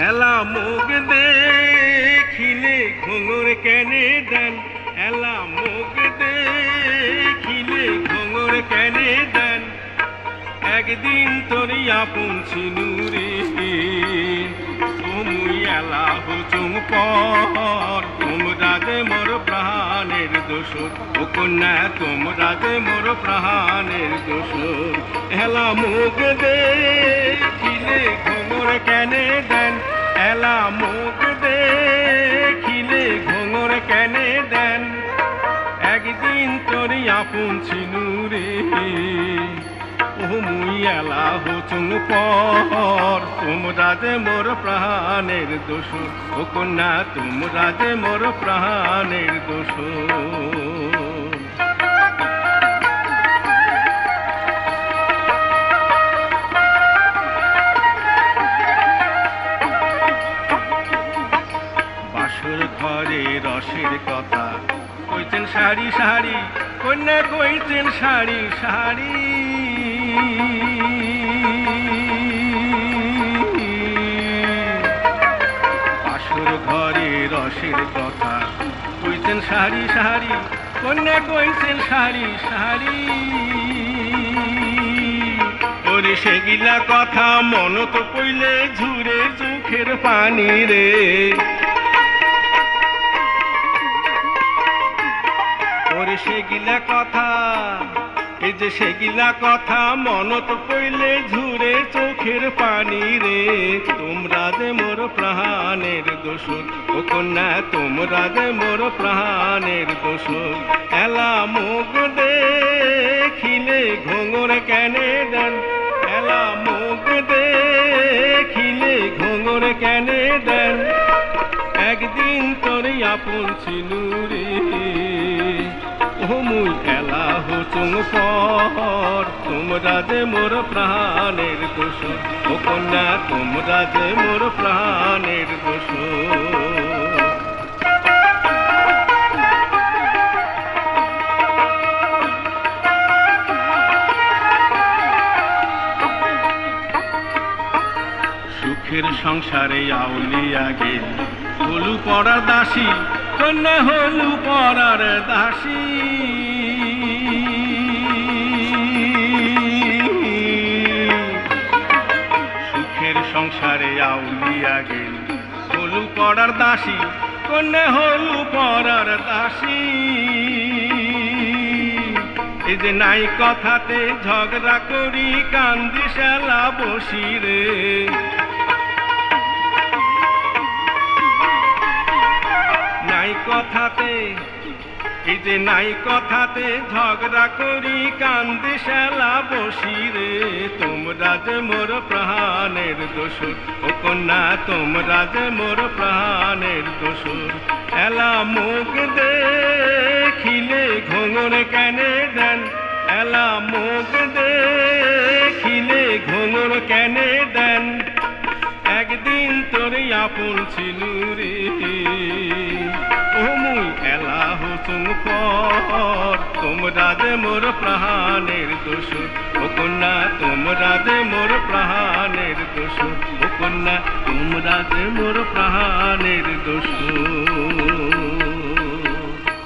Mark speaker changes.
Speaker 1: এলা মুখ দেখিলে ঘুঙুর কেনে দেন, এলা মুখ দেখিলে ঘুঙুর কেনে দেন। একদিন তোরি আপন ছিনুরে তুমি এলা হুচুং পর, তোমরা যে মোর প্রাণের দোসর, ও কন্যা তোমরা যে মোর প্রাণের দোসর। এলা মুখ দেখিলে ঘুঙুর কেনে দেন, এলা মুখ দেখিলে ঘুঙুর কেনে দেন। একদিন তোরি আপন ছিনুরে ও মুই এলা হুচুং পর, তোমরা যে মোর প্রাণের দোসর, ও কন্যা তোমরা যে মোর প্রাণের দোসর। বাসর ঘরে রসের কথা কইছেন সারি সারি, কন্যা কইছেন সারি সারি। বাসর ঘরে রসের কথা কইছেন সারি সারি, কন্যা কইছেন সারি সারি। ওরে সেগিলা কথা মনত পইলে ঝুরে চোখের পানি রে। ওরে সেগিলা কথা, এই যে সেগিলা কথা মনত পইলে ঝুরে চোখের পানি রে। তোমরা যে মোর প্রাণের দোসর, ও কন্যা তোমরা যে মোর প্রাণের দোসর। এলা মুখ দেখিলে ঘুঙুর কেনে দেন, এলা মুখ দেখিলে ঘুঙুর কেনে দেন। একদিন তোরে আপন ছিনুরে ও মুই এলা হুচুং পর, তোমরা যে মোর প্রাণের দোসর, ও কন্যা তোমরা যে মোর প্রাণের দোসর। সুখের সংসারে আউলিয়া গেল হলু পড়ার দাসী, কন্যা হলু পড়ার দাসী। সুখের সংসারে আউলিয়া গেল হলু পড়ার দাসী, কন্যা হলু পড়ার দাসী। এই যে নাই কথাতে ঝগড়া করি কান্দি শালা বসি রে। নাই কথাতে, এই যে নাই কথাতে ঝগড়া করি কান্দি শালা বসি রে। তোমরা যে মোর প্রাণের দোসর, ও কন্যা তোমরা যে মোর প্রাণের দোসর। এলা মুখ দেখিলে ঘুঙুর কেনে দেন, এলা মুখ দেখিলে ঘুঙুর কেনে দেন। একদিন তোরে আপন ছিনুরে ও মুই এলা হুচুং পর, তোমরা যে মোর প্রাণের দোসর, ও কন্যা তোমরা যে মোর প্রাণের দোসর, ও কন্যা তোমরা যে মোর প্রাণের দোসর।